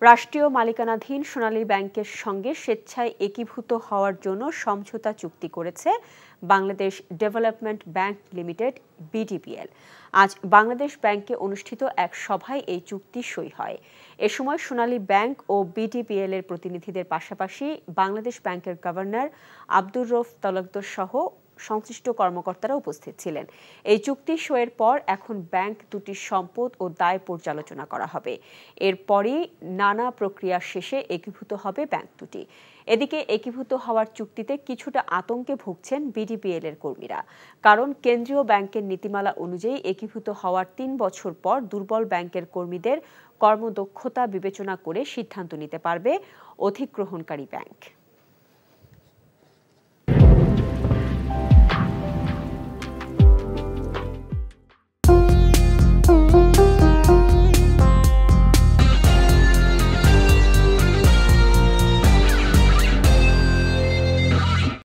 রাষ্ট্রীয় মালিকানাধীন সোনালী ব্যাংকের সঙ্গে স্বেচ্ছায় একীভূত হওয়ার জন্য সমঝোতা চুক্তি করেছে বাংলাদেশ ডেভেলপমেন্ট ব্যাংক লিমিটেড বিডিপিএল। আজ বাংলাদেশ ব্যাংকে অনুষ্ঠিত এক সভায় এই চুক্তি সই হয়। এ সময় সোনালী ব্যাংক ও বিডিপিএল এর প্রতিনিধিদের পাশাপাশি বাংলাদেশ ব্যাংকের গভর্নর আব্দুর রউফ তালুকদার সহ সংশ্লিষ্ট কর্মকর্তারা উপস্থিত ছিলেন। এই চুক্তি সইয়ের পর এখন ব্যাংক দুটির সম্পদ ও দায় পর্যালোচনা করা হবে। এরপরই নানা প্রক্রিয়া শেষে একীভূত হবে ব্যাংক দুটি। এদিকে একীভূত হওয়ার চুক্তিতে কিছুটা আতঙ্কে ভুগছেন বিডিপিএল এর কর্মীরা। কারণ কেন্দ্রীয় ব্যাংকের নীতিমালা অনুযায়ী একীভূত হওয়ার ৩ বছর পর দুর্বল ব্যাংকের কর্মীদের কর্মদক্ষতা বিবেচনা করে সিদ্ধান্ত নিতে পারবে অধিগ্রহণকারী ব্যাংক।